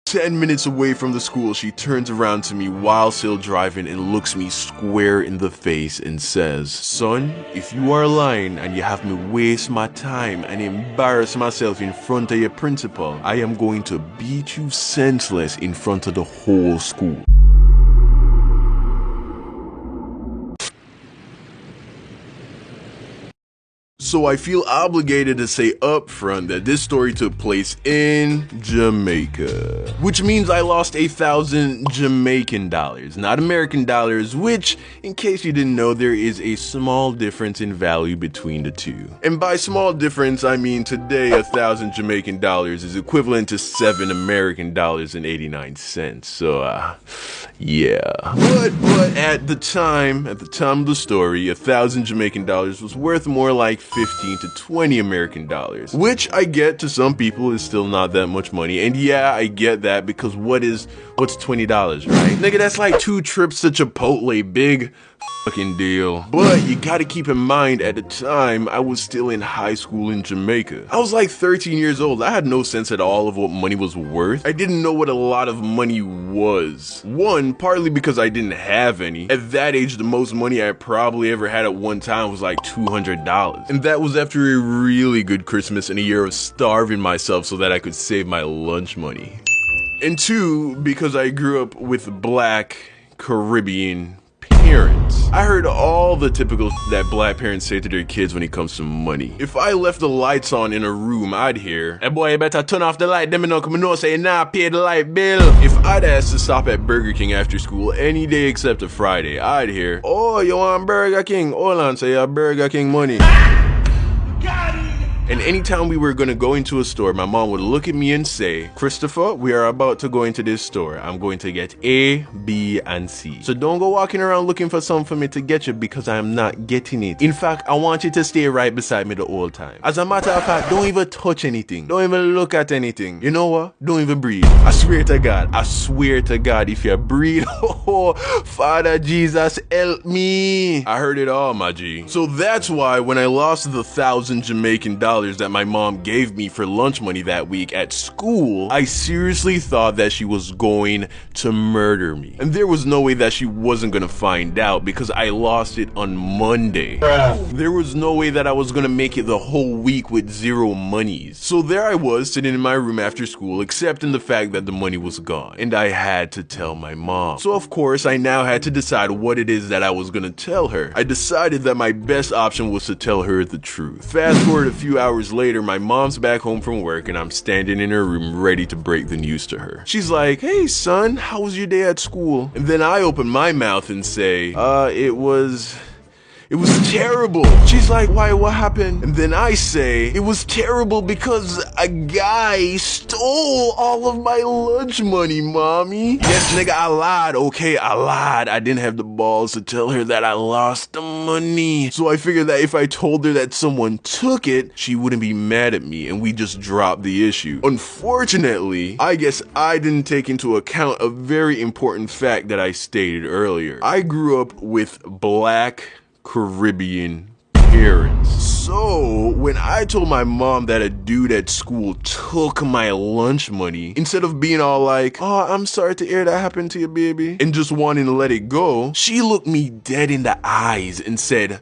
10 minutes away from the school, she turns around to me while still driving and looks me square in the face and says, "Son, if you are lying and you have me waste my time and embarrass myself in front of your principal, I am going to beat you senseless in front of the whole school." So I feel obligated to say up front that this story took place in Jamaica, which means I lost 1,000 Jamaican dollars, not American dollars, which, in case you didn't know, there is a small difference in value between the two. And by small difference, I mean today 1,000 Jamaican dollars is equivalent to 7 American dollars and 89 cents. So, yeah. But at the time of the story, 1,000 Jamaican dollars was worth more like 15 to 20 American dollars, which I get to some people is still not that much money. And yeah, I get that because what's $20, right? Nigga, that's like 2 trips to Chipotle, big fucking deal. But you gotta keep in mind, at the time, I was still in high school in Jamaica. I was like 13 years old. I had no sense at all of what money was worth. I didn't know what a lot of money was. One, partly because I didn't have any. At that age, the most money I probably ever had at one time was like $200. And that was after a really good Christmas and a year of starving myself so that I could save my lunch money. And two, because I grew up with Black Caribbean parents. I heard all the typical that Black parents say to their kids when it comes to money. If I left the lights on in a room, I'd hear, "Hey boy, you better turn off the light, them know come no say nah, pay the light bill." If I'd asked to stop at Burger King after school any day except a Friday, I'd hear, "Oh, you want Burger King? Hold on, say you Burger King money." And anytime we were gonna go into a store, my mom would look at me and say, "Christopher, we are about to go into this store. I'm going to get A, B, and C. So don't go walking around looking for something for me to get you because I am not getting it. In fact, I want you to stay right beside me the whole time. As a matter of fact, don't even touch anything. Don't even look at anything. You know what? Don't even breathe. I swear to God, if you breathe, oh, Father Jesus, help me." I heard it all, my G. So that's why when I lost the 1,000 Jamaican dollars that my mom gave me for lunch money that week at school, I seriously thought that she was going to murder me. And there was no way that she wasn't gonna find out because I lost it on Monday. There was no way that I was gonna make it the whole week with 0 monies. So there I was sitting in my room after school, accepting the fact that the money was gone. And I had to tell my mom. So of course, I now had to decide what it is that I was gonna tell her. I decided that my best option was to tell her the truth. Fast forward a few hours later, my mom's back home from work and I'm standing in her room ready to break the news to her. She's like, "Hey son, how was your day at school?" And then I open my mouth and say, It was terrible." She's like, "Why, what happened?" And then I say, "It was terrible because a guy stole all of my lunch money, mommy." Yes, nigga, I lied, okay, I lied. I didn't have the balls to tell her that I lost the money. So I figured that if I told her that someone took it, she wouldn't be mad at me and we just dropped the issue. Unfortunately, I guess I didn't take into account a very important fact that I stated earlier. I grew up with Black Caribbean parents. So when I told my mom that a dude at school took my lunch money, instead of being all like, "Oh, I'm sorry to hear that happened to you, baby," and just wanting to let it go, she looked me dead in the eyes and said,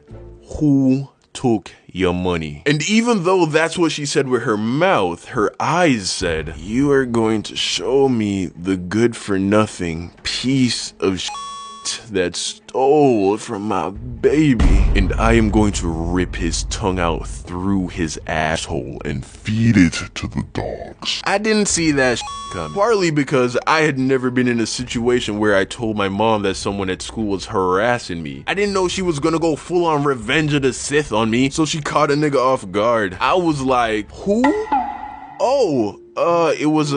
"Who took your money?" And even though that's what she said with her mouth, her eyes said, "You are going to show me the good for nothing piece of shit that stole from my baby, and I am going to rip his tongue out through his asshole and feed it to the dogs." I didn't see that coming, partly because I had never been in a situation where I told my mom that someone at school was harassing me. I didn't know she was gonna go full on Revenge of the Sith on me, so she caught a nigga off guard. I was like, "Who?" "Oh, it was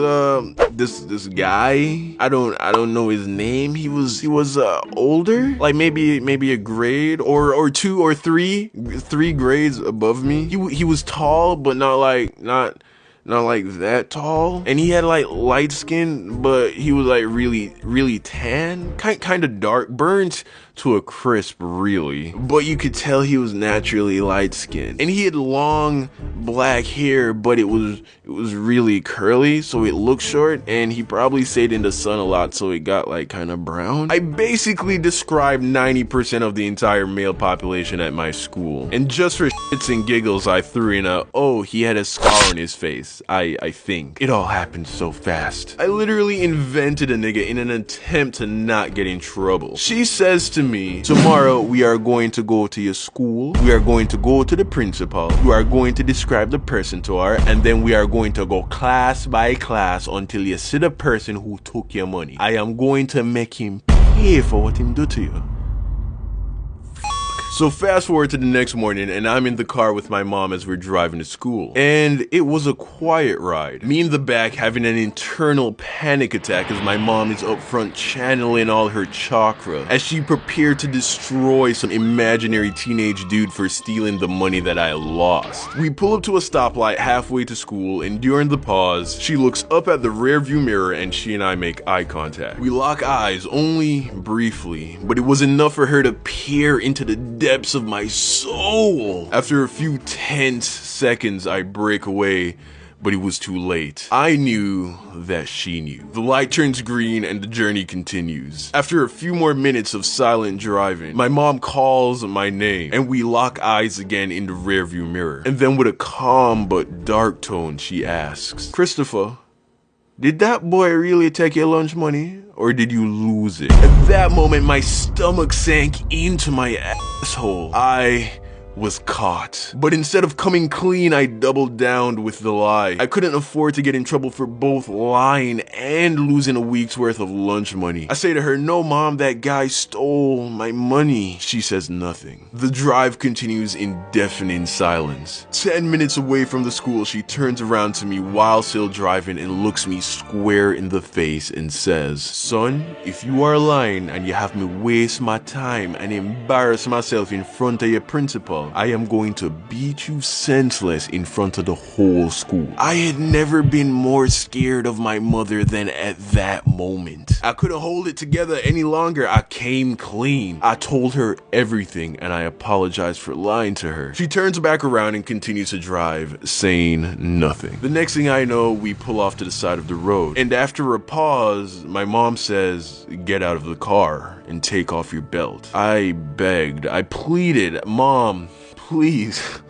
this guy. I don't know his name. He was older, like maybe a grade or 2 or 3 grades above me. He was tall, but not not like that tall. And he had like light skin, but he was like really tan, kind of dark, burnt to a crisp really, but you could tell he was naturally light skinned. And he had long black hair, but it was really curly, so it looked short, and he probably stayed in the sun a lot, so it got like kind of brown. I basically described 90% of the entire male population at my school, and just for shits and giggles I threw in a, oh, he had a scar on his face. I think it all happened so fast. I literally invented a nigga in an attempt to not get in trouble. She says to me, tomorrow we are going to go to your school, we are going to go to the principal, you are going to describe the person to her, and then we are going to go class by class until you see the person who took your money. I am going to make him pay for what him do to you. So fast forward to the next morning, and I'm in the car with my mom as we're driving to school. And it was a quiet ride. Me in the back having an internal panic attack as my mom is up front channeling all her chakra as she prepared to destroy some imaginary teenage dude for stealing the money that I lost. We pull up to a stoplight halfway to school, and during the pause, she looks up at the rearview mirror and she and I make eye contact. We lock eyes only briefly, but it was enough for her to peer into the depths of my soul. After a few tense seconds, I break away, but it was too late. I knew that she knew. The light turns green and the journey continues. After a few more minutes of silent driving, my mom calls my name and we lock eyes again in the rearview mirror. And then with a calm but dark tone, she asks, Christopher, did that boy really take your lunch money, or did you lose it? At that moment, my stomach sank into my asshole. I was caught. But instead of coming clean, I doubled down with the lie. I couldn't afford to get in trouble for both lying and losing a week's worth of lunch money. I say to her, no mom, that guy stole my money. She says nothing. The drive continues in deafening silence. 10 minutes away from the school, she turns around to me while still driving and looks me square in the face and says, son, if you are lying and you have me waste my time and embarrass myself in front of your principal, I am going to beat you senseless in front of the whole school. I had never been more scared of my mother than at that moment. I couldn't hold it together any longer. I came clean. I told her everything and I apologized for lying to her. She turns back around and continues to drive, saying nothing. The next thing I know, we pull off to the side of the road. And after a pause, my mom says, get out of the car and take off your belt. I begged, I pleaded, Mom, please.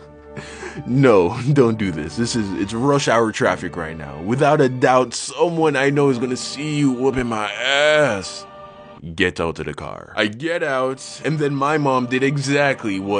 No, don't do this. It's rush hour traffic right now. Without a doubt, someone I know is gonna see you whooping my ass. Get out of the car. I get out, and then my mom did exactly what